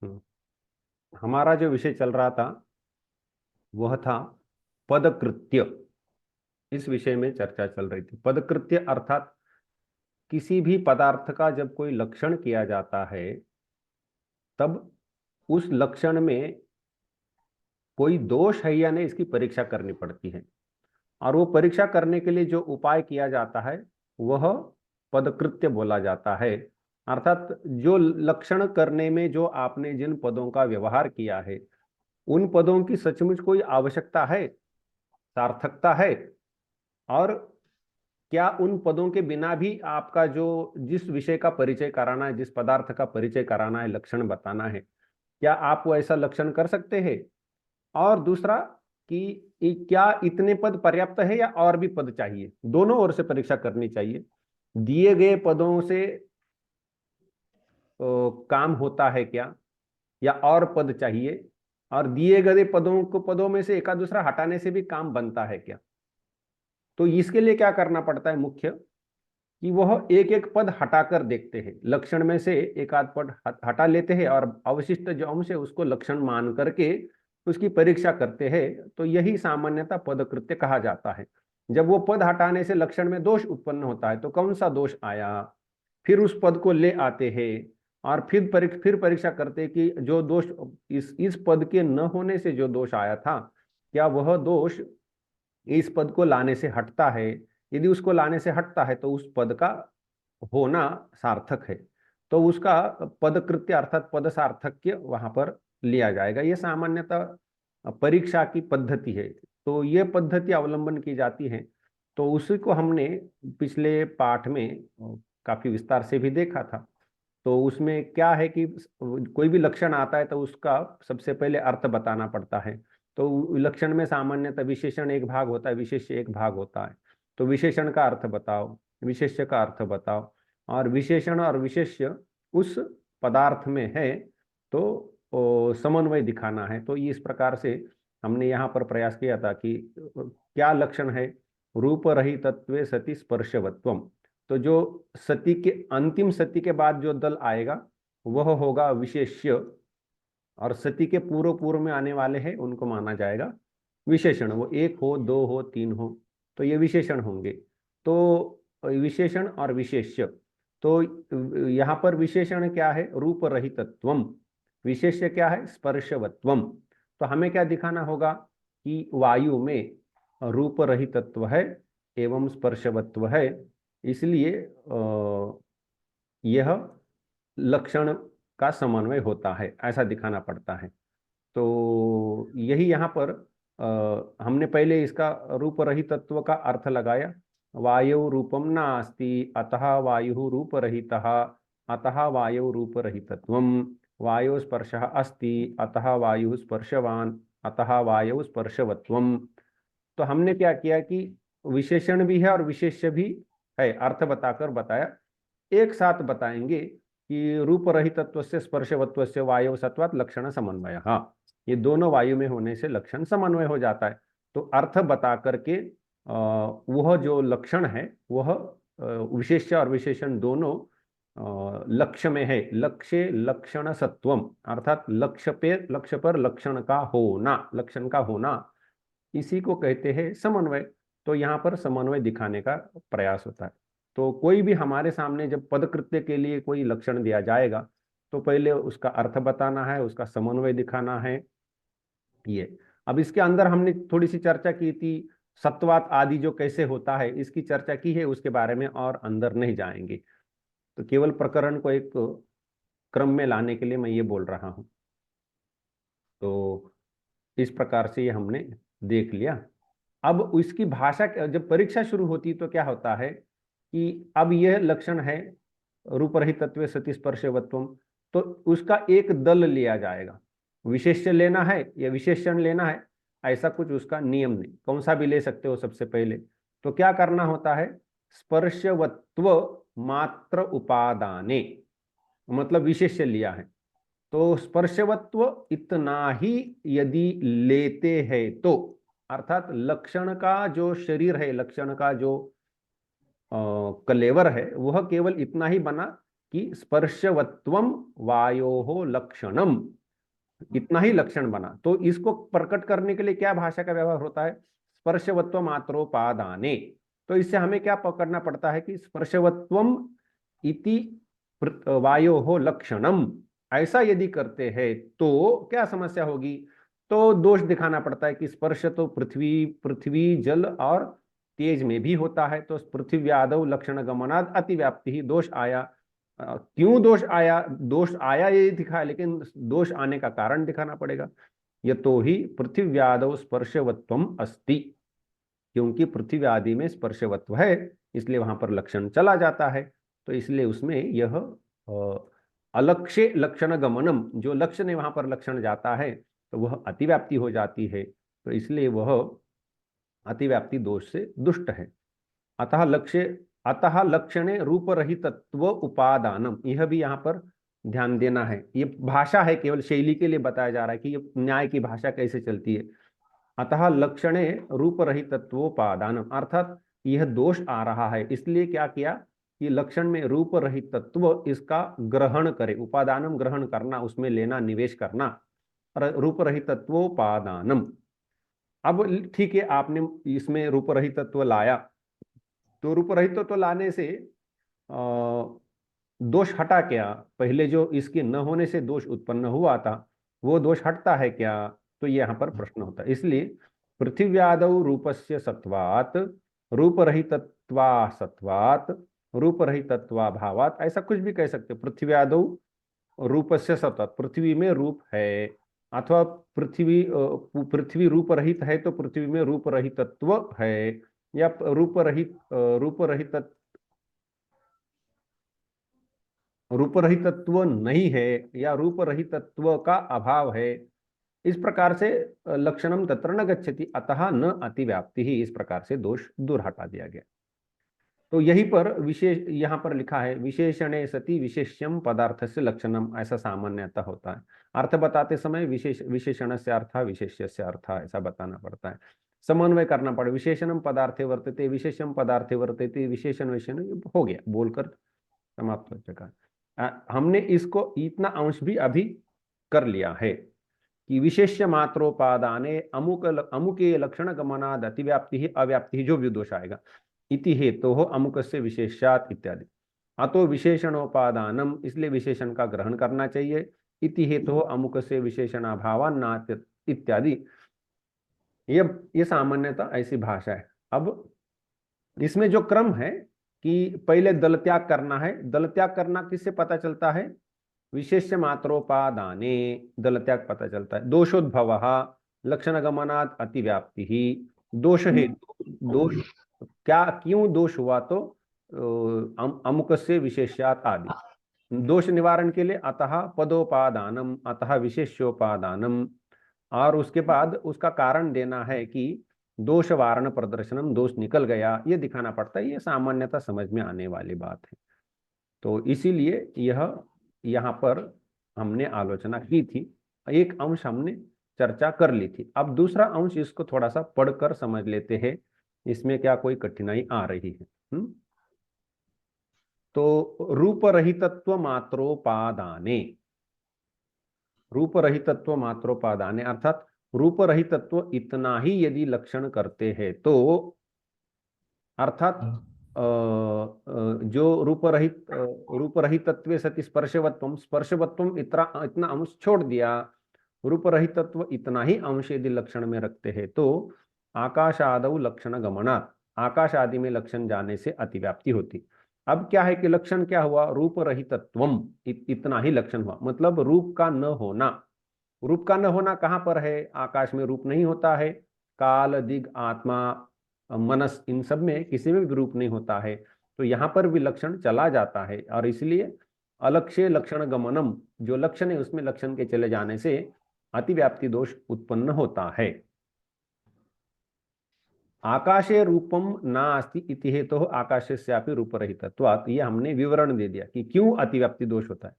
हम्म, हमारा जो विषय चल रहा था वह था पदकृत्य। इस विषय में चर्चा चल रही थी। पदकृत्य अर्थात किसी भी पदार्थ का जब कोई लक्षण किया जाता है तब उस लक्षण में कोई दोष है या नहीं इसकी परीक्षा करनी पड़ती है। और वो परीक्षा करने के लिए जो उपाय किया जाता है वह पदकृत्य बोला जाता है। अर्थात जो लक्षण करने में जो आपने जिन पदों का व्यवहार किया है उन पदों की सचमुच कोई आवश्यकता है, सार्थकता है, और क्या उन पदों के बिना भी आपका जो जिस विषय का परिचय कराना है, जिस पदार्थ का परिचय कराना है, लक्षण बताना है, क्या आप वो ऐसा लक्षण कर सकते हैं। और दूसरा कि क्या इतने पद पर्याप्त है या और भी पद चाहिए। दोनों ओर से परीक्षा करनी चाहिए। दिए गए पदों से काम होता है क्या, या और पद चाहिए, और दिए गए पदों में से एका दूसरा हटाने से भी काम बनता है क्या। तो इसके लिए क्या करना पड़ता है मुख्य, कि वह एक एक पद हटाकर देखते हैं। लक्षण में से एक आध पद हटा लेते हैं और अवशिष्ट जो अंश है उसको लक्षण मान करके उसकी परीक्षा करते हैं। तो यही सामान्यतः पदकृत्य कहा जाता है। जब वो पद हटाने से लक्षण में दोष उत्पन्न होता है तो कौन सा दोष आया, फिर उस पद को ले आते हैं और फिर परीक्षा करते हैं कि जो दोष इस पद के न होने से जो दोष आया था, क्या वह दोष इस पद को लाने से हटता है। यदि उसको लाने से हटता है तो उस पद का होना सार्थक है। तो उसका पदकृत्य अर्थात पद सार्थक्य वहां पर लिया जाएगा। ये सामान्यतः परीक्षा की पद्धति है। तो ये पद्धति अवलंबन की जाती है। तो उसी को हमने पिछले पाठ में काफी विस्तार से भी देखा था। तो उसमें क्या है कि कोई भी लक्षण आता है तो उसका सबसे पहले अर्थ बताना पड़ता है। तो लक्षण में सामान्यतः विशेषण एक भाग होता है, विशेष्य एक भाग होता है। तो विशेषण का अर्थ बताओ, विशेष्य का अर्थ बताओ, और विशेषण और विशेष्य उस पदार्थ में है तो समन्वय दिखाना है। तो इस प्रकार से हमने यहाँ पर प्रयास किया था कि क्या लक्षण है। रूप रहितत्वे सति स्पर्शवत्वम। तो जो सति के अंतिम सति के बाद जो दल आएगा वह होगा विशेष्य, और सति के पूर्व पूर्व में आने वाले हैं उनको माना जाएगा विशेषण। वो एक हो, दो हो, तीन हो, तो ये विशेषण होंगे। तो विशेषण और विशेष्य। तो यहाँ पर विशेषण क्या है, रूप रहितत्वम। विशेष्य क्या है, स्पर्शवत्वम। तो हमें क्या दिखाना होगा कि वायु में रूप रहितत्व है एवं स्पर्शवत्व है। इसलिए यह लक्षण का समन्वय होता है, ऐसा दिखाना पड़ता है। तो यही यहाँ पर हमने पहले इसका रूप रहित तत्व का अर्थ लगाया। वायु रूपम नास्ति अतः वायु रूप रहितः, अतः वायु रूप रहितत्वम। वायु स्पर्शः अस्ति अतः वायु स्पर्शवान, अतः वायु स्पर्शवत्वम। तो हमने क्या किया कि विशेषण भी है और विशेष्य भी है, अर्थ बताकर बताया। एक साथ बताएंगे कि रूप रहितत्व से स्पर्शवत्व से वायु सत्वात लक्षण समन्वय। हाँ, ये दोनों वायु में होने से लक्षण समन्वय हो जाता है। तो अर्थ बता करके वह जो लक्षण है वह विशेष्य और विशेषण दोनों लक्ष्य में है। लक्ष्य लक्षण सत्वम, अर्थात लक्ष्य पर लक्षण का होना, लक्षण का होना, इसी को कहते हैं समन्वय। तो यहाँ पर समन्वय दिखाने का प्रयास होता है। तो कोई भी हमारे सामने जब पदकृत्य के लिए कोई लक्षण दिया जाएगा तो पहले उसका अर्थ बताना है, उसका समन्वय दिखाना है। ये अब इसके अंदर हमने थोड़ी सी चर्चा की थी, सत्वात आदि जो कैसे होता है इसकी चर्चा की है, उसके बारे में और अंदर नहीं जाएंगे। तो केवल प्रकरण को एक क्रम में लाने के लिए मैं ये बोल रहा हूँ। तो इस प्रकार से ये हमने देख लिया। अब इसकी भाषा जब परीक्षा शुरू होती तो क्या होता है कि अब यह लक्षण है रूप रहित तत्व सति स्पर्शवत्वम। तो उसका एक दल लिया जाएगा। विशेष्य लेना है या विशेषण लेना है, ऐसा कुछ उसका नियम नहीं, कौन सा भी ले सकते हो। सबसे पहले तो क्या करना होता है, स्पर्शवत्व मात्र उपादाने, मतलब विशेष्य लिया है तो स्पर्शवत्व इतना ही यदि लेते हैं तो, अर्थात लक्षण का जो शरीर है, लक्षण का जो कलेवर है वह केवल इतना ही बना कि स्पर्शवत्वम वायोः लक्षणम, इतना ही लक्षण बना। तो इसको प्रकट करने के लिए क्या भाषा का व्यवहार होता है? स्पर्शवत्व मात्रोपादाने। तो इससे हमें क्या पकड़ना पड़ता है कि स्पर्शवत्वम इति वायोः लक्षणम, ऐसा यदि करते हैं तो क्या समस्या होगी? तो दोष दिखाना पड़ता है कि स्पर्श तो पृथ्वी पृथ्वी जल और तेज में भी होता है, तो पृथ्वी आदौ लक्षण गमनाद अतिव्याप्ति ही दोष आया। क्यों दोष आया? दोष आया ये दिखा, लेकिन दोष आने का कारण दिखाना पड़ेगा। यतो ही पृथ्व्यादौ स्पर्शवत्वम अस्ति, क्योंकि पृथ्वी आदि में स्पर्शवत्व है, इसलिए वहां पर लक्षण चला जाता है। तो इसलिए उसमें यह अलक्ष्य लक्षण गमनम, जो लक्षण वहां पर लक्षण जाता है तो वह अतिव्याप्ति हो जाती है, तो इसलिए वह अतिव्याप्ति दोष से दुष्ट है। अतः लक्षणे रूप रहितत्व उपादानम, यह भी यहाँ पर ध्यान देना है। ये भाषा है, केवल शैली के लिए बताया जा रहा है कि ये न्याय की भाषा कैसे चलती है। अतः लक्षणे रूप रहितत्वोपादानम, अर्थात यह दोष आ रहा है, इसलिए क्या किया कि लक्षण में रूप रहित तत्व इसका ग्रहण करे, उपादानम ग्रहण करना, उसमें लेना, निवेश करना, रूप रहित तत्वोपादानम। अब ठीक है, आपने इसमें रूप रहित तत्व लाया, तो रूप रहित तत्व लाने से दोष हटा क्या? पहले जो इसके न होने से दोष उत्पन्न हुआ था वो दोष हटता है क्या? तो ये यहाँ पर प्रश्न होता है। इसलिए पृथिव्यादौ रूपस्य सत्वात् रूपरहितत्वा सत्वात् रूपरहितत्वाभावात्, ऐसा कुछ भी कह सकते। पृथिव्यादौ रूपस्य सत्वात्, पृथ्वी में रूप है, अथवा पृथ्वी रूप रहित है तो पृथ्वी में रूप रहितत्व है, या रूप रहितत्व नहीं है, या रूप रहितत्व का अभाव है। इस प्रकार से लक्षणम तत्र न गच्छति अतः न अतिव्याप्ति ही, इस प्रकार से दोष दूर हटा दिया गया। तो यही पर विशेष यहाँ पर लिखा है, विशेषणे सति विशेष्यम पदार्थ से लक्षणम, ऐसा सामान्यतः होता है। अर्थ बताते समय विशेषण से अर्थ, विशेष्य से अर्थ, ऐसा बताना पड़ता है, समन्वय करना पड़े। विशेषणम पदार्थे वर्तते, विशेषम पदार्थे वर्तते, विशेषण विशेषण हो गया, बोलकर समाप्त हो चुका। हमने इसको इतना अंश भी अभी कर लिया है कि विशेष्य मात्रोपादाने अमुके लक्षण गमनाद अतिव्याप्ति ही अव्याप्ति ही, जो भी दोष आएगा, इति हेतु हो अमुकस्य विशेषात इत्यादि। अतो विशेषणोपादानम, इसलिए विशेषण का ग्रहण करना चाहिए। इति हेतु हो अमुकस्य विशेषणाभावान्नात् इत्यादि। ये सामान्यतः ऐसी भाषा है। अब इसमें जो क्रम है कि पहले दल त्याग करना है। दल त्याग करना किससे पता चलता है? विशेष्य मात्रोपादाने दल त्याग पता चलता है। दोषोद्भव लक्षण गमनात् अतिव्याप्ति ही, दोष हेतु, दोष क्या, क्यों दोष हुआ? तो अमुक से विशेष्यात आदि, दोष निवारण के लिए अतः पदोपादानम, अतः विशेष्योपादानम, और उसके बाद उसका कारण देना है कि दोष वारण प्रदर्शनम, दोष निकल गया, ये दिखाना पड़ता है। ये सामान्यतः समझ में आने वाली बात है। तो इसीलिए यह यहाँ पर हमने आलोचना की थी, एक अंश हमने चर्चा कर ली थी। अब दूसरा अंश, इसको थोड़ा सा पढ़कर समझ लेते हैं, इसमें क्या कोई कठिनाई आ रही है? तो रूप रहितत्व मात्रोपादाने, रूप रहितत्व मात्रोपादाने अर्थात रूप रहितत्व इतना ही यदि लक्षण करते हैं तो, अर्थात जो रूप रहितत्व सति स्पर्शवत्वम, स्पर्शवत्वम इतना अंश छोड़ दिया, रूप रहितत्व इतना ही अंश यदि लक्षण में रखते हैं तो आकाश आदौ लक्षण गमनात्, आकाश आदि में लक्षण जाने से अतिव्याप्ति होती। अब क्या है कि लक्षण क्या हुआ? रूप रहितत्वम, इतना ही लक्षण हुआ, मतलब रूप का न होना। रूप का न होना कहाँ पर है? आकाश में रूप नहीं होता है, काल दिग आत्मा मनस, इन सब में किसी में भी रूप नहीं होता है, तो यहाँ पर भी लक्षण चला जाता है। और इसलिए अलक्ष्य लक्षण गमनम, जो लक्षण है उसमें लक्षण के चले जाने से अतिव्याप्ति दोष उत्पन्न होता है। आकाशे रूपम नास्ति इति हेतु आकाशस्यापि रूप रहितत्वात्, ये हमने विवरण दे दिया कि क्यों अतिव्याप्ति दोष होता है।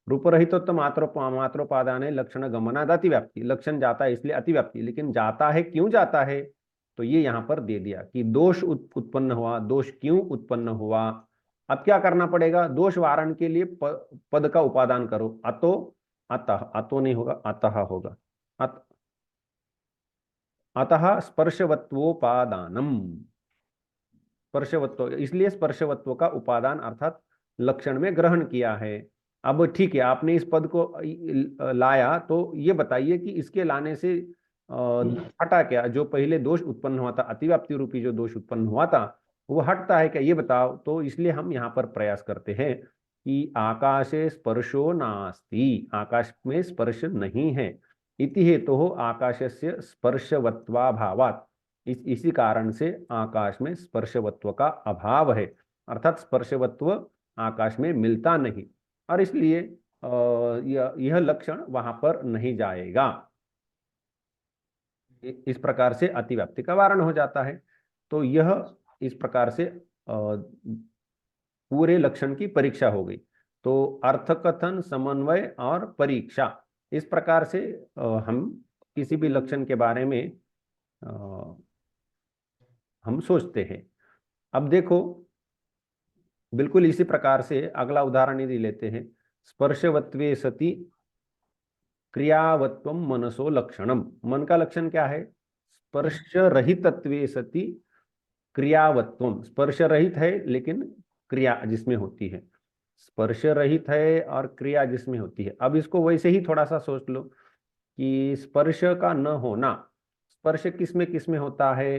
रूप रहितत्व मात्रोपादाने लक्षण गमनाद अतिव्याप्ति, लक्षण जाता है इसलिए अतिव्याप्ति, लेकिन जाता है क्यों जाता है? तो ये यहाँ पर दे दिया कि दोष उत्पन्न हुआ। दोष क्यों उत्पन्न हुआ? अब क्या करना पड़ेगा, दोष वारण के लिए पद का उपादान करो। अतो, अतः, अतो नहीं होगा, अतः होगा। अतः स्पर्शवत्वोपादानम, स्पर्शवत्व, इसलिए स्पर्शवत्व का उपादान अर्थात लक्षण में ग्रहण किया है। अब ठीक है, आपने इस पद को लाया, तो ये बताइए कि इसके लाने से हटा क्या, जो पहले दोष उत्पन्न हुआ था, अतिव्याप्ति रूपी जो दोष उत्पन्न हुआ था, वो हटता है क्या, ये बताओ। तो इसलिए हम यहाँ पर प्रयास करते हैं कि आकाशे स्पर्शो नास्ति, आकाश में स्पर्श नहीं है। इति हेतु हो आकाशस्य स्पर्शवत्वाभावात्, इसी कारण से आकाश में स्पर्शवत्व का अभाव है, अर्थात स्पर्शवत्व आकाश में मिलता नहीं, और इसलिए यह लक्षण वहां पर नहीं जाएगा। इस प्रकार से अतिव्याप्ति का वारण हो जाता है। तो यह इस प्रकार से पूरे लक्षण की परीक्षा हो गई। तो अर्थकथन, समन्वय और परीक्षा, इस प्रकार से हम किसी भी लक्षण के बारे में हम सोचते हैं। अब देखो, बिल्कुल इसी प्रकार से अगला उदाहरण यदि लेते हैं, स्पर्शवत्वे सति क्रियावत्वम मनसो लक्षणम। मन का लक्षण क्या है, स्पर्श रहितत्वे सति क्रियावत्वम, स्पर्श रहित है लेकिन क्रिया जिसमें होती है, स्पर्श रहित है और क्रिया जिसमें होती है। अब इसको वैसे ही थोड़ा सा सोच लो कि स्पर्श का न होना, स्पर्श किसमें किसमें होता है,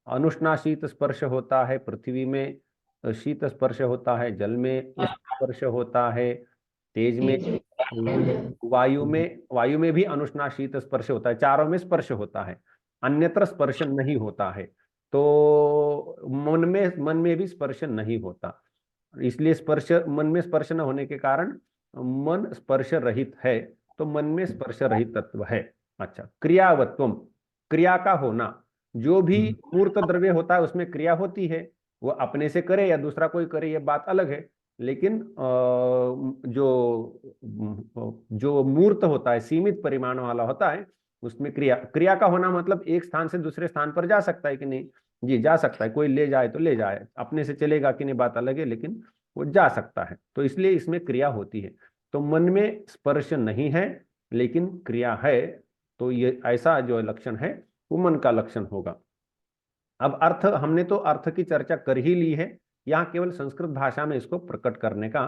अनुष्णाशीत स्पर्श होता है पृथ्वी में, शीत स्पर्श होता है जल में, उष्ण स्पर्श होता है तेज में, वायु में भी अनुष्णाशीत स्पर्श होता है, चारों में स्पर्श होता है, अन्यत्र स्पर्श नहीं होता है। तो मन में भी स्पर्श नहीं होता, इसलिए स्पर्श, मन में स्पर्श न होने के कारण मन स्पर्श रहित है, तो मन में स्पर्श रहित तत्व है। अच्छा, क्रियावत्वम, क्रिया का होना, जो भी मूर्त द्रव्य होता है उसमें क्रिया होती है, वो अपने से करे या दूसरा कोई करे ये बात अलग है, लेकिन जो मूर्त होता है, सीमित परिमाण वाला होता है, उसमें क्रिया का होना मतलब एक स्थान से दूसरे स्थान पर जा सकता है कि नहीं, जी जा सकता है, कोई ले जाए तो ले जाए, अपने से चलेगा कि नहीं बात अलग है, लेकिन वो जा सकता है, तो इसलिए इसमें क्रिया होती है। तो मन में स्पर्श नहीं है लेकिन क्रिया है, तो ये ऐसा जो लक्षण है वो मन का लक्षण होगा। अब अर्थ, हमने तो अर्थ की चर्चा कर ही ली है, यहाँ केवल संस्कृत भाषा में इसको प्रकट करने का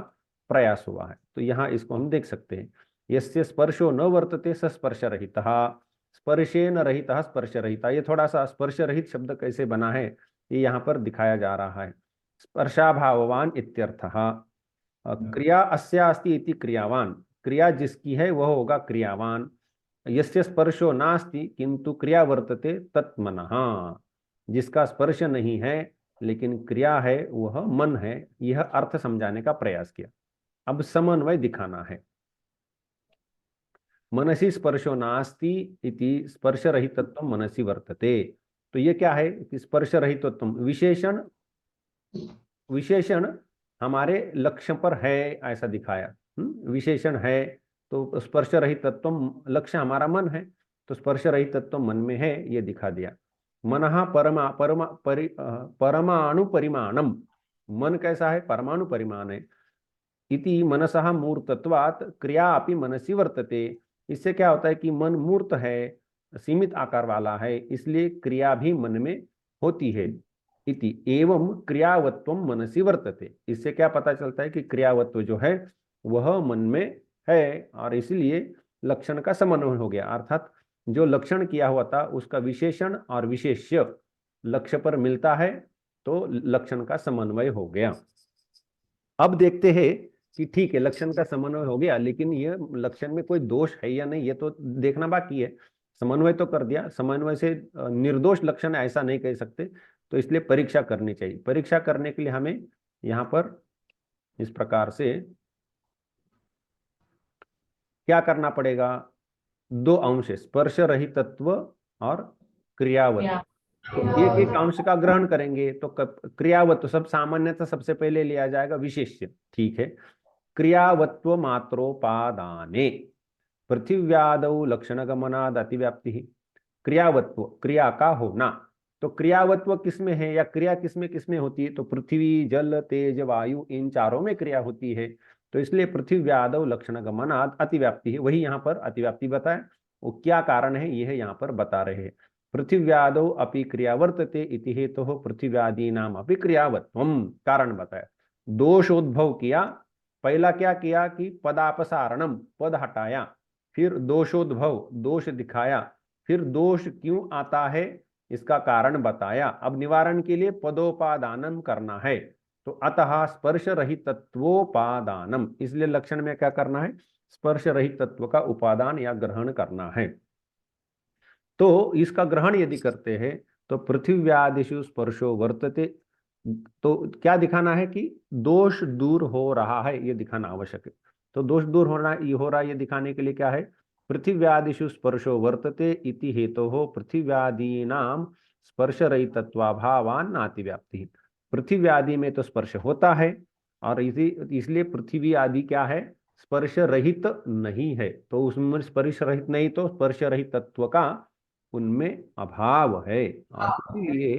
प्रयास हुआ है। तो यहाँ इसको हम देख सकते हैं, यस्य स्पर्शो न वर्तते स स्पर्श रहितः, स्पर्शेन रहितः स्पर्श रहिता। ये थोड़ा सा स्पर्श रहित शब्द कैसे बना है ये यहाँ पर दिखाया जा रहा है। स्पर्शाभाववान इत्यर्थः, क्रिया अस्या अस्ति इति क्रियावान, क्रिया जिसकी है वह होगा क्रियावान। यस्य स्पर्शो नास्ति किंतु क्रिया वर्तते तत्मनः, जिसका स्पर्श नहीं है लेकिन क्रिया है वह मन है। यह अर्थ समझाने का प्रयास किया। अब समन्वय दिखाना है। मनसी स्पर्शो नास्ति इति स्पर्श रहितत्व मनसी वर्तते। तो ये क्या है कि स्पर्श रहितत्व विशेषण, विशेषण हमारे लक्ष्य पर है ऐसा दिखाया, विशेषण है, तो स्पर्श रहित तत्व लक्ष्य हमारा मन है, तो स्पर्श रहित तत्व मन में है, ये दिखा दिया। मनः परमाणु परिमाणम, मन कैसा है, परमाणु परिमाण है। इति मनसः मूर्तत्वात् क्रिया अपि मनसि वर्तते। इससे क्या होता है कि मन मूर्त है, सीमित आकार वाला है, इसलिए क्रिया भी मन में होती है। इति एवं क्रियावत्वम मनसि वर्तते। इससे क्या पता चलता है कि क्रियावत्व जो है वह मन में है, और इसलिए लक्षण का समन्वय हो गया, अर्थात जो लक्षण किया हुआ था उसका विशेषण और विशेष्य लक्ष्य पर मिलता है, तो लक्षण का समन्वय हो गया। अब देखते हैं कि ठीक है, लक्षण का समन्वय हो गया, लेकिन ये लक्षण में कोई दोष है या नहीं ये तो देखना बाकी है। समन्वय तो कर दिया, समन्वय से निर्दोष लक्षण ऐसा नहीं कह सकते, तो इसलिए परीक्षा करनी चाहिए। परीक्षा करने के लिए हमें यहाँ पर इस प्रकार से क्या करना पड़ेगा, दो अंश, स्पर्श रहित तत्व और क्रियावत्व, तो एक एक अंश का ग्रहण करेंगे। तो क्रियावत्व सब सामान्यतः सबसे पहले लिया जाएगा विशेष्य, ठीक है। क्रियावत्व मात्रोपादाने पृथिव्यादौ लक्षण गमनाद अतिव्याप्ति। क्रियावत्व, क्रिया का होना, तो क्रियावत्व किसमें है या क्रिया किसमें किसमें होती है? तो पृथ्वी, जल, तेज, वायु, इन चारों में क्रिया होती है। तो इसलिए पृथ्वी आदौ लक्षण गमनात् अतिव्याप्ति है, वही यहाँ पर अतिव्याप्ति बताए। वो क्या कारण है यह यहाँ पर बता रहे हैं। पृथिव्यादौ अपि क्रिया वर्तते इति हेतुः पृथिव्यादीनाम अपि क्रियावत्वम, कारण बताया। दोषोद्भव किया, पहला क्या किया कि पदापसारणम, पद हटाया, फिर दोषोद्भव, दोष दिखाया, फिर दोष क्यों आता है इसका कारण बताया। अब निवारण के लिए पदोपादानम करना है। तो अतः स्पर्श रहितत्वोपादानम, इसलिए लक्षण में क्या करना है? स्पर्श रहित तत्व का उपादान या ग्रहण करना है। तो इसका ग्रहण यदि करते हैं तो पृथिव्यादिषु स्पर्शो वर्तते, तो क्या दिखाना है कि दोष दूर हो रहा है, ये दिखाना आवश्यक है। तो दोष दूर होना ये हो रहा है, ये दिखाने के लिए क्या है? पृथिव्यादिषु स्पर्शो वर्तते इति हेतोः पृथिव्यादीनाम स्पर्श रहितत्वाभावान नातिव्याप्ति। पृथिव्यादि में तो स्पर्श होता है और इसलिए पृथ्वी आदि क्या है? स्पर्श रहित नहीं है। तो उसमें स्पर्श रहित नहीं तो स्पर्श रहित तत्व का उनमें अभाव है, और इसलिए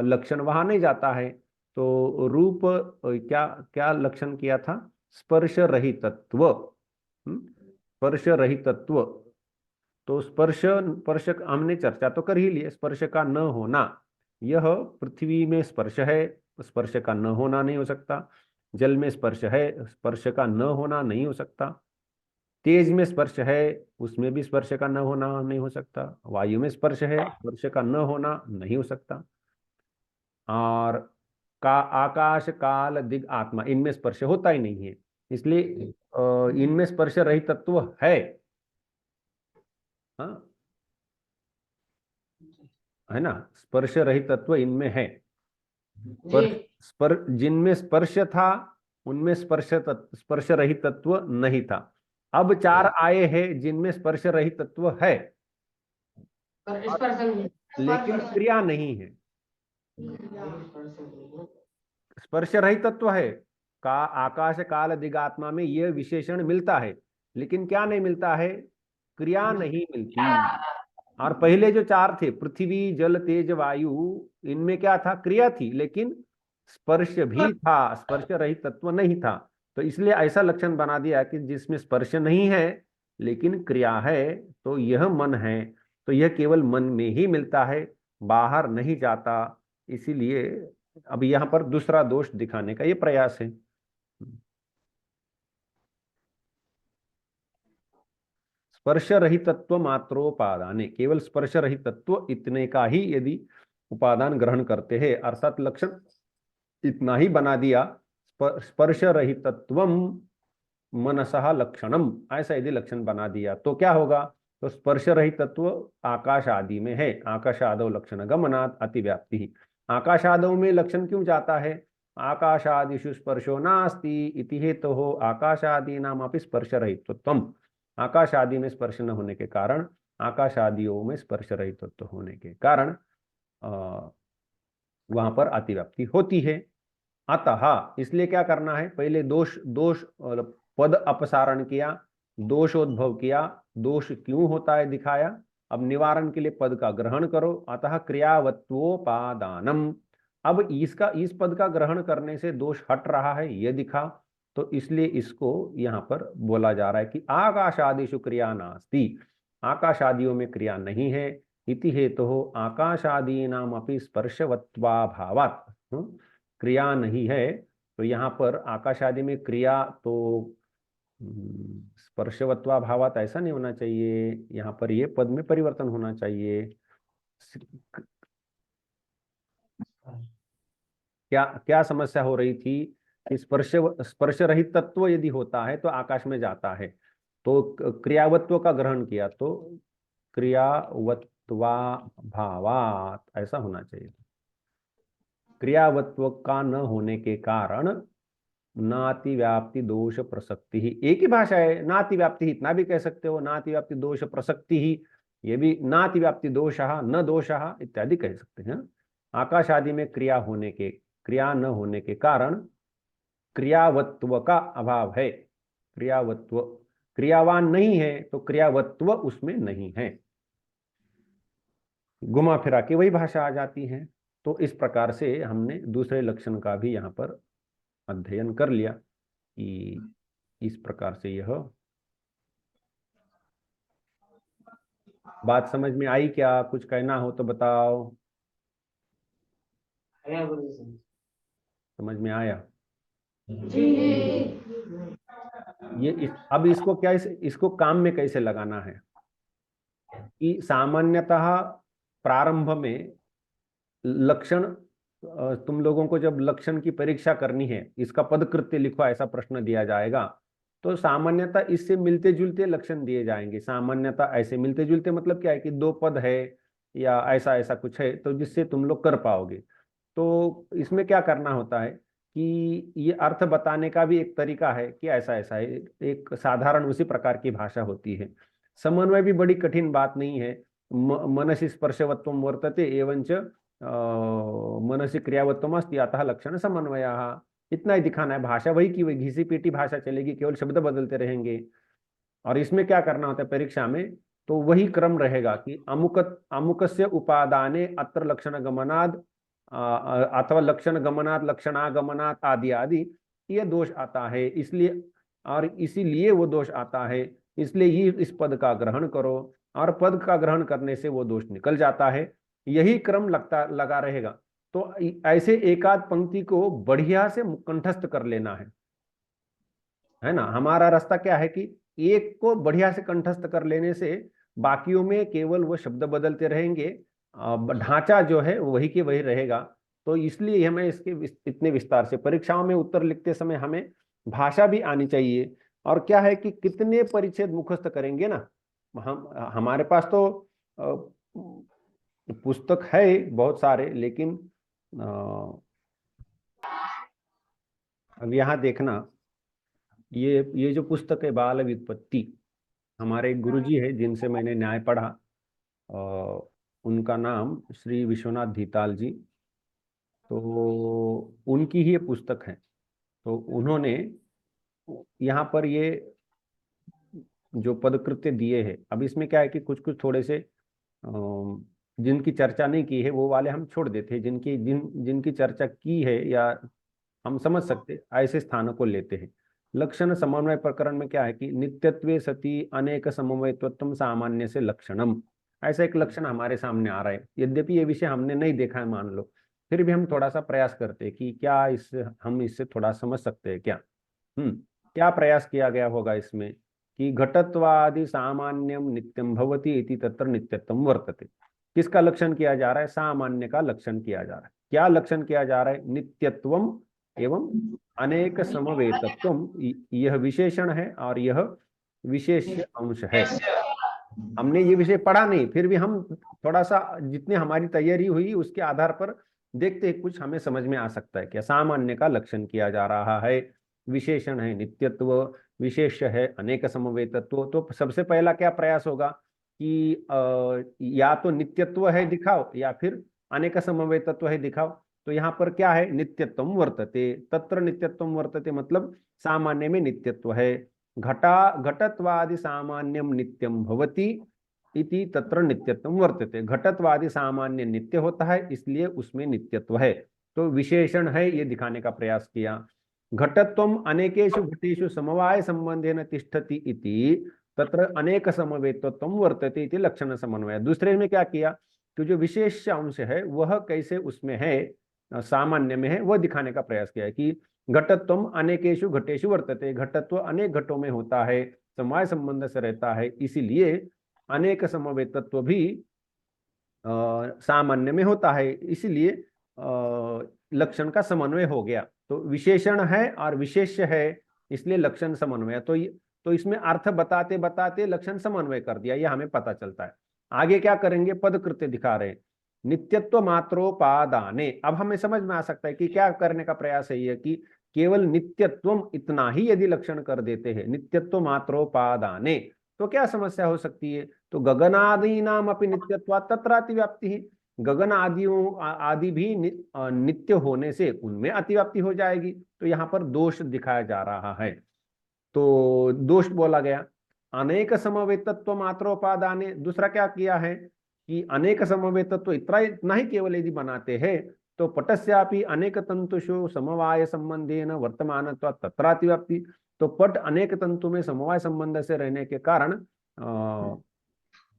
लक्षण वहां नहीं जाता है। तो रूप क्या क्या लक्षण किया था? स्पर्श रहितत्व। स्पर्श रहितत्व, तो स्पर्श स्पर्श हमने चर्चा तो कर ही लिए, स्पर्श का न होना, यह पृथ्वी में स्पर्श है, स्पर्श का न होना नहीं हो सकता। जल में स्पर्श है, स्पर्श का न होना नहीं हो सकता। तेज में स्पर्श है, उसमें भी स्पर्श का न होना नहीं हो सकता। वायु में स्पर्श है, स्पर्श का न होना नहीं हो सकता। और का आकाश, काल, दिग, आत्मा, इनमें स्पर्श होता ही नहीं है। इसलिए इनमें स्पर्श रहित तत्व है। हाँ, है ना, स्पर्श रहित तत्व इनमें है। जिनमें स्पर्श था उनमें स्पर्श रहित तत्व नहीं था। अब चार आए हैं जिनमें स्पर्श रहित तत्व है, लेकिन क्रिया नहीं है। स्पर्श रहित तत्व है का आकाश, काल, दिगात्मा में यह विशेषण मिलता है, लेकिन क्या नहीं मिलता है? क्रिया नहीं मिलती। और पहले जो चार थे, पृथ्वी, जल, तेज, वायु, इनमें क्या था? क्रिया थी, लेकिन स्पर्श भी था, स्पर्श रहित तत्व नहीं था। तो इसलिए ऐसा लक्षण बना दिया कि जिसमें स्पर्श नहीं है लेकिन क्रिया है, तो यह मन है। तो यह केवल मन में ही मिलता है, बाहर नहीं जाता। इसीलिए अब यहाँ पर दूसरा दोष दिखाने का ये प्रयास है। स्पर्श रहितत्व मात्रोपादाने, केवल स्पर्श रहित तत्व इतने का ही यदि उपादान ग्रहण करते हैं, अर्थात लक्षण इतना ही बना दिया, स्पर्श रहितत्वम मनसः लक्षणम, ऐसा यदि लक्षण बना दिया तो क्या होगा? तो स्पर्श रहित तत्व आकाश आदि में है, आकाश आदौ लक्षण गमनात् अतिव्याप्ति। आकाश आदौ में लक्षण क्यों जाता है? आकाशादिषु स्पर्शो नास्ति इति हेतोः आकाशादीनामपि स्पर्श रहितत्वम। आकाश आदि में स्पर्श न होने के कारण, आकाश आदियों में स्पर्श रहितत्व होने के कारण वहां पर अतिव्याप्ति होती है। अतः इसलिए क्या करना है? पहले दोष दोष पद अपसारण किया, दोषोद्भव किया, दोष क्यों होता है दिखाया। अब निवारण के लिए पद का ग्रहण करो। अतः क्रियावत्वोपादानम, अब इसका इस पद का ग्रहण करने से दोष हट रहा है, यह दिखा। तो इसलिए इसको यहाँ पर बोला जा रहा है कि आकाश आदिषु क्रिया नास्ति, आकाश आदियों में क्रिया नहीं है। इति हेतुः आकाशादीनाम अपि स्पर्शवत्वाभावात्, क्रिया नहीं है। तो यहाँ पर आकाश आदि में क्रिया तो स्पर्शवत्वा भावात ऐसा नहीं होना चाहिए, यहाँ पर ये पद में परिवर्तन होना चाहिए। क्या क्या समस्या हो रही थी कि स्पर्श रहित तत्व यदि होता है तो आकाश में जाता है, तो क्रियावत्व का ग्रहण किया तो क्रियावत्वा भावात ऐसा होना चाहिए। क्रियावत्व का न होने के कारण नातिव्याप्ति दोष प्रसक्ति ही, एक ही भाषा है, नातिव्याप्ति ही इतना भी कह सकते हो, नातिव्याप्ति दोष प्रसक्ति ही, ये भी नातिव्याप्ति दोषः न दोषः इत्यादि कह सकते हैं। आकाश आदि में क्रिया न होने के कारण क्रियावत्व का अभाव है। क्रियावत्व, क्रियावान नहीं है तो क्रियावत्व उसमें नहीं है। घुमा फिरा के वही भाषा आ जाती है। तो इस प्रकार से हमने दूसरे लक्षण का भी यहाँ पर अध्ययन कर लिया कि इस प्रकार से यह बात समझ में आई। क्या कुछ कहना हो तो बताओ। समझ में आया? अब इसको क्या इसको काम में कैसे लगाना है कि सामान्यतः प्रारंभ में लक्षण, तुम लोगों को जब लक्षण की परीक्षा करनी है, इसका पदकृत्य लिखो ऐसा प्रश्न दिया जाएगा, तो सामान्यतः इससे मिलते जुलते लक्षण दिए जाएंगे। सामान्यतः ऐसे मिलते जुलते मतलब क्या है कि दो पद है या ऐसा ऐसा कुछ है, तो जिससे तुम लोग कर पाओगे। तो इसमें क्या करना होता है कि ये अर्थ बताने का भी एक तरीका है कि ऐसा ऐसा है, एक साधारण उसी प्रकार की भाषा होती है। समन्वय भी बड़ी कठिन बात नहीं है। मनसि स्पर्शवत्वम वर्तते एवंच मनसि क्रियावत्वम अस्ति अतः लक्षण समन्वयः। इतना ही दिखाना है। भाषा वही की वही घिसी पीटी भाषा चलेगी, केवल शब्द बदलते रहेंगे। और इसमें क्या करना होता है परीक्षा में, तो वही क्रम रहेगा कि अमुकस्य उपादाने अत्र लक्षण गमनाद अथवा लक्षण गमनात लक्षणागमनात आदि आदि, ये दोष आता है इसलिए, और इसीलिए वो दोष आता है, इसलिए ये इस पद का ग्रहण करो, और पद का ग्रहण करने से वो दोष निकल जाता है। यही क्रम लगा रहेगा। तो ऐसे एकाध पंक्ति को बढ़िया से कंठस्थ कर लेना है ना। हमारा रास्ता क्या है कि एक को बढ़िया से कंठस्थ कर लेने से बाकियों में केवल वो शब्द बदलते रहेंगे, ढांचा जो है वही के वही रहेगा। तो इसलिए हमें इसके इतने विस्तार से परीक्षाओं में उत्तर लिखते समय हमें भाषा भी आनी चाहिए। और क्या है कि कितने परिच्छेद मुखस्त करेंगे ना। हम हमारे पास तो पुस्तक है बहुत सारे, लेकिन अब यहाँ देखना, ये जो पुस्तक है बाल व्युत्पत्ति, हमारे एक गुरुजी है जिनसे मैंने न्याय पढ़ा, उनका नाम श्री विश्वनाथ धीताल जी। तो उनकी ही ये पुस्तक है। तो उन्होंने यहाँ पर ये जो पदकृत्य दिए हैं, अब इसमें क्या है कि कुछ कुछ थोड़े से जिनकी चर्चा नहीं की है वो वाले हम छोड़ देते हैं, जिनकी चर्चा की है या हम समझ सकते ऐसे स्थानों को लेते हैं। लक्षण समन्वय प्रकरण में क्या है कि नित्यत्वे सति अनेक समन्वयत्वम सामान्य से लक्षणम, ऐसा एक लक्षण हमारे सामने आ रहा है। यद्यपि ये विषय हमने नहीं देखा है मान लो, फिर भी हम थोड़ा सा प्रयास करते हैं कि क्या हम इससे थोड़ा समझ सकते हैं क्या। क्या प्रयास किया गया होगा इसमें कि घटत्वादि सामान्यम नित्यम भवति इति तत्र नित्यत्वम वर्तते। किसका लक्षण किया जा रहा है? सामान्य का लक्षण किया जा रहा है। क्या लक्षण किया जा रहा है? नित्यत्वम एवं अनेक समवेतत्वम, यह विशेषण है और यह विशेष अंश है। हमने ये विषय पढ़ा नहीं, फिर भी हम थोड़ा सा जितनी हमारी तैयारी हुई उसके आधार पर देखते हैं कुछ हमें समझ में आ सकता है। क्या सामान्य का लक्षण किया जा रहा है, विशेषण है नित्यत्व, विशेष है अनेक समवेतत्व। तो सबसे पहला क्या प्रयास होगा कि या तो नित्यत्व है दिखाओ या फिर अनेक समवेतत्व है दिखाओ। तो यहाँ पर क्या है? नित्यत्वम वर्तते, तत्र नित्यत्वम वर्तते मतलब सामान्य में नित्यत्व है। घटत्वादि सामान्यम नित्यम भवति इति तत्र नित्यत्वम वर्तते। घटत्वादि सामान्य नित्य होता है इसलिए उसमें नित्यत्व है। तो विशेषण है ये दिखाने का प्रयास किया। घटत्वम अनेकेषु घटेषु समवाय संबंधेन तिष्ठति इति तत्र अनेक समवेतत्वम वर्तते इति लक्षण समन्वय। दूसरे में क्या किया कि जो विशेष अंश है वह कैसे उसमें है, सामान्य में है, वह दिखाने का प्रयास किया है कि घटत्वम अनेकेषु घटेषु वर्तते, घटत्व अनेक घटों में होता है, समवाय संबंध से रहता है, इसीलिए अनेक समवेतत्व भी सामान्य में होता है, इसीलिए लक्षण का समन्वय हो गया। तो विशेषण है और विशेष है इसलिए लक्षण समन्वय। तो इसमें अर्थ बताते बताते लक्षण समन्वय कर दिया, यह हमें पता चलता है। आगे क्या करेंगे? पदकृत्य दिखा रहे हैं। नित्यत्व मात्रोपादाने, अब हमें समझ में आ सकता है कि क्या करने का प्रयास है ये कि केवल नित्यत्वम इतना ही यदि लक्षण कर देते हैं, नित्यत्व मात्रोपादाने, तो क्या समस्या हो सकती है? तो गगनादि नाम अपनी नित्यत्वा तत्र अतिव्याप्ति है। गगन आदियों आदि भी नित्य होने से उनमें अतिव्याप्ति हो जाएगी। तो यहाँ पर दोष दिखाया जा रहा है। तो दोष बोला गया। अनेक समवेतत्व मात्रोपादाने, दूसरा क्या किया है कि अनेक समवेत तत्व इतना ही केवल यदि बनाते हैं तो पटस्यापि अनेक तंतुषु समवाय संबंधेन वर्तमान तत्रातिव्याप्ति। तो पट अनेक तंतु में समवाय संबंध से रहने के कारण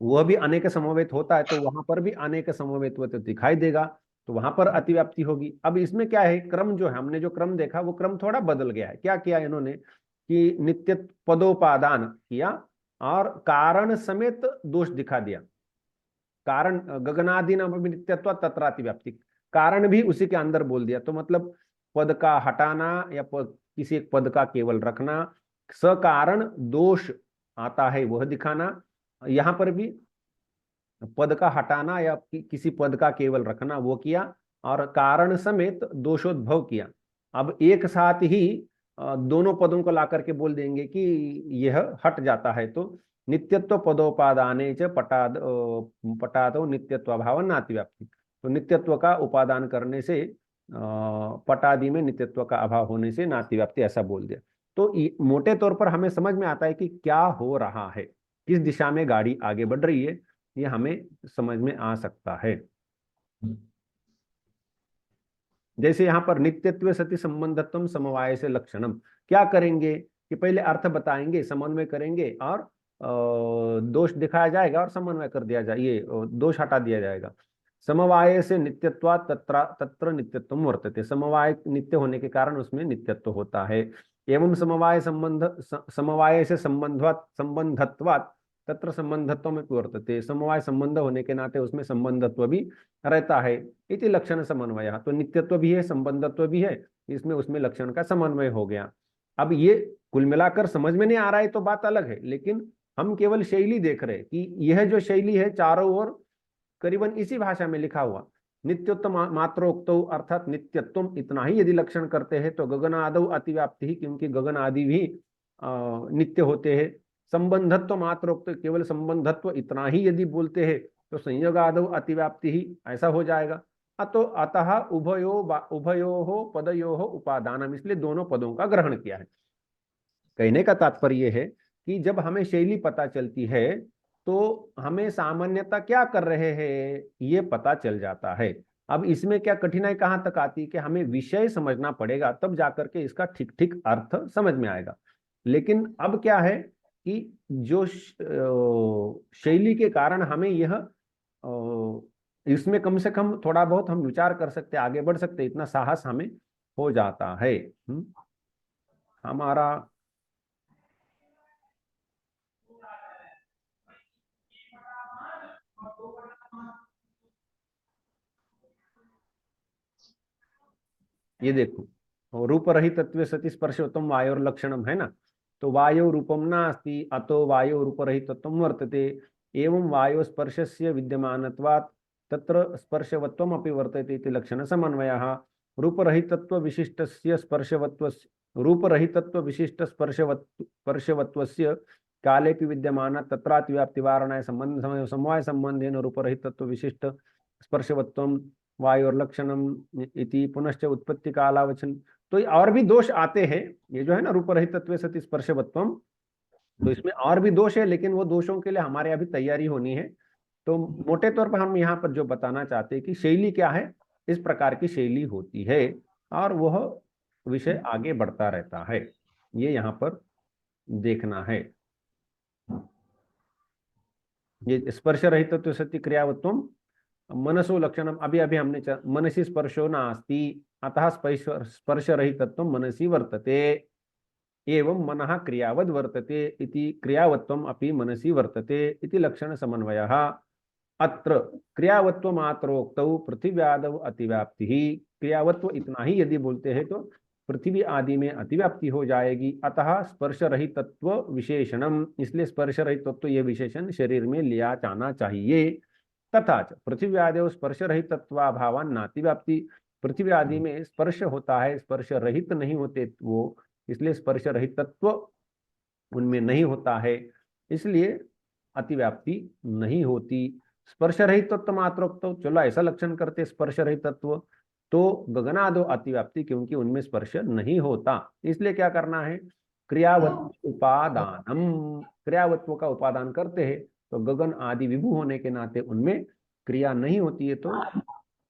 वह भी अनेक समवेत होता है, तो वहां पर भी अनेक समवेत दिखाई देगा, तो वहां पर अतिव्याप्ति होगी। अब इसमें क्या है, क्रम जो है, हमने जो क्रम देखा वो क्रम थोड़ा बदल गया है। क्या किया इन्होंने कि नित्य पदोपादान किया और कारण समेत दोष दिखा दिया। कारण गगनादि नाम नित्यत्व तत्रातिव्याप्ति, कारण भी उसी के अंदर बोल दिया। तो मतलब पद का हटाना या किसी एक पद का केवल रखना, सकारण दोष आता है वह दिखाना, यहां पर भी पद का हटाना या किसी पद का केवल रखना वो किया, और कारण समेत दोषोद्भव किया। अब एक साथ ही दोनों पदों को ला करके बोल देंगे कि यह हट जाता है। तो नित्यत्व पदोपादाने च पटादो नित्यत्व अभाव नातिव्याप्ति। तो नित्यत्व का उपादान करने से पटादि में नित्यत्व का अभाव होने से नातिव्याप्ति, ऐसा बोल दिया। तो मोटे तौर पर हमें समझ में आता है कि क्या हो रहा है, किस दिशा में गाड़ी आगे बढ़ रही है, ये हमें समझ में आ सकता है। जैसे यहाँ पर नित्यत्व सति संबंधत्व समवाय से लक्षणम, क्या करेंगे कि पहले अर्थ बताएंगे, समन्वय करेंगे और दोष दिखाया जाएगा और समन्वय कर दिया जाए, ये दोष हटा दिया जाएगा। समवाय से नित्यत्वा तत्र नित्यत्व वर्तते, समवाय नित्य होने के कारण उसमें नित्यत्व होता है। एवं समवाय से संबंधत्वात् तत्र संबंधत्व में वर्तते, समवाय संबंध होने के नाते उसमें संबंधत्व भी रहता है। इति लक्षण समन्वय, तो नित्यत्व भी है संबंधत्व भी है, इसमें उसमें लक्षण का समन्वय हो गया। अब ये कुल मिलाकर समझ में नहीं आ रहा है तो बात अलग है, लेकिन हम केवल शैली देख रहे हैं कि यह जो शैली है चारों ओर करीबन इसी भाषा में लिखा हुआ। नित्यत्व मात्रोक्तो अर्थात नित्यत्व इतना ही यदि लक्षण करते हैं तो गगनादौ अतिव्याप्ति ही, क्योंकि गगन आदि भी नित्य होते हैं। संबंधत्व मात्रोक्त, केवल संबंधत्व इतना ही यदि बोलते हैं तो संयोगादौ अतिव्याप्ति ही, ऐसा हो जाएगा। अतः उभयो पदयो उपादानम, इसलिए दोनों पदों का ग्रहण किया है। कहने का तात्पर्य है कि जब हमें शैली पता चलती है तो हमें सामान्यता क्या कर रहे हैं ये पता चल जाता है। अब इसमें क्या कठिनाई कहां तक आती है कि हमें विषय समझना पड़ेगा, तब जाकर के इसका ठीक ठीक अर्थ समझ में आएगा। लेकिन अब क्या है कि जो शैली के कारण हमें यह इसमें कम से कम थोड़ा बहुत हम विचार कर सकते, आगे बढ़ सकते, इतना साहस हमें हो जाता है। हमारा ये देखो, रूप रहित तत्व सति स्पर्शोत्तम वायोर लक्षणम है ना, तो वायु रूपम नास्ति अतो वायु रूप रहित तत्व वर्तते, एवं वायु स्पर्शस्य विद्यमानत्वात् तत्र स्पर्शवत्वम अपि वर्तते इति लक्षण समन्वयः। रूप रहितत्व विशिष्टस्य स्पर्शवत्वस्य रूप रहितत्व विशिष्ट स्पर्शवत्वस्य कालेपि विद्यमान तत्रातिव्याप्ति वारणाय संबंध समवाय संबंधेन रूप रहितत्व विशिष्ट स्पर्शवत्वम वायोर लक्षणम इति पुनश्च उत्पत्ति कालावचन। तो और भी दोष आते हैं, ये जो है ना रूप रहितत्व सति स्पर्शवत्वम, तो इसमें और भी दोष है, लेकिन वो दोषों के लिए हमारे अभी तैयारी होनी है। तो मोटे तौर पर हम यहाँ पर जो बताना चाहते हैं कि शैली क्या है, इस प्रकार की शैली होती है और वह विषय आगे बढ़ता रहता है, ये यहाँ पर देखना है। ये स्पर्श रहितत्व सति क्रियावत्वम मनसो लक्षणम, अभी अभी हमने मनसी स्पर्शो नास्ति अतः स्पर्श रहितत्व मनसी वर्तते, एवं मनः क्रियावद वर्तते इति क्रियावत्वम अपि मनसी वर्तते इति लक्षण समन्वयः। अत्र क्रियावत्व मात्रोक्तौ पृथिव्यादौ अतिव्याप्ति ही, क्रियावत्व इतना ही यदि बोलते हैं तो पृथ्वी आदि में अतिव्याप्ति हो जाएगी। अतः स्पर्श रहितत्व विशेषणम, इसलिए स्पर्श रहितत्व ये विशेषण शरीर में लिया जाना चाहिए। तथा पृथ्वी आदि स्पर्श रहितत्वाभावान नातिव्याप्ति, पृथ्वी आदि में स्पर्श होता है, स्पर्श रहित नहीं होते वो, इसलिए स्पर्श रहितत्व उनमें नहीं होता है, इसलिए अतिव्याप्ति नहीं होती। स्पर्श रहित तत्व मात्रोक्त, तो चलो ऐसा लक्षण करते स्पर्श रहित तत्व, तो गगनादो अतिव्याप्ति, क्योंकि उनमें स्पर्श नहीं होता, इसलिए क्या करना है क्रियावत्व उपादानम, क्रियावत्व का उपादान करते हैं। तो गगन आदि विभू होने के नाते उनमें क्रिया नहीं होती है, तो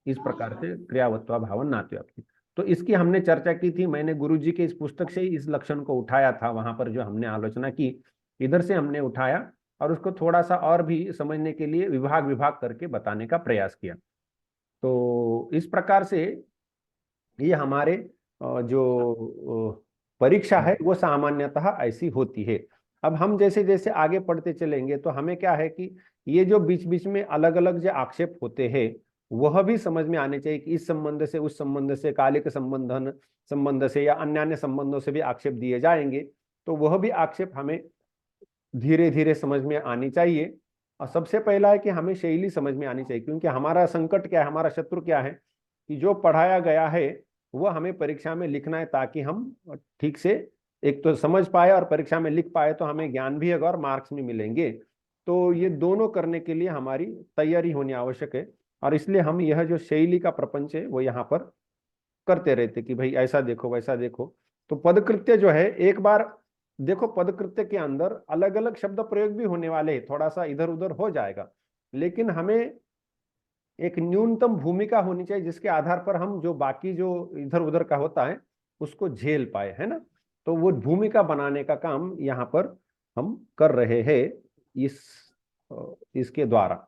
इस प्रकार से क्रियावत्वा भावन नात्व्याप्ति। तो इसकी हमने चर्चा की थी, मैंने गुरुजी के इस पुस्तक से ही इस लक्षण को उठाया था, वहां पर जो हमने आलोचना की इधर से हमने उठाया और उसको थोड़ा सा और भी समझने के लिए विभाग विभाग करके बताने का प्रयास किया। तो इस प्रकार से ये हमारे जो परीक्षा है वो सामान्यतः ऐसी होती है। अब हम जैसे जैसे आगे पढ़ते चलेंगे तो हमें क्या है कि ये जो बीच बीच में अलग अलग जो आक्षेप होते हैं वह भी समझ में आने चाहिए कि इस संबंध से, उस संबंध से, कालिक संबंधन संबंध से या अन्य अन्य संबंधों से भी आक्षेप दिए जाएंगे, तो वह भी आक्षेप हमें धीरे धीरे समझ में आनी चाहिए। और सबसे पहला है कि हमें शैली समझ में आनी चाहिए, क्योंकि हमारा संकट क्या है, हमारा शत्रु क्या है कि जो पढ़ाया गया है वो हमें परीक्षा में लिखना है, ताकि हम ठीक से एक तो समझ पाए और परीक्षा में लिख पाए, तो हमें ज्ञान भी होगा और मार्क्स भी मिलेंगे। तो ये दोनों करने के लिए हमारी तैयारी होनी आवश्यक है। और इसलिए हम यह जो शैली का प्रपंच है वो यहाँ पर करते रहते कि भाई ऐसा देखो वैसा देखो। तो पदकृत्य जो है, एक बार देखो पदकृत्य के अंदर अलग अलग शब्द प्रयोग भी होने वाले हैं, थोड़ा सा इधर उधर हो जाएगा, लेकिन हमें एक न्यूनतम भूमिका होनी चाहिए जिसके आधार पर हम जो बाकी जो इधर उधर का होता है उसको झेल पाए, है ना। तो वो भूमिका बनाने का काम यहाँ पर हम कर रहे हैं इस इसके द्वारा।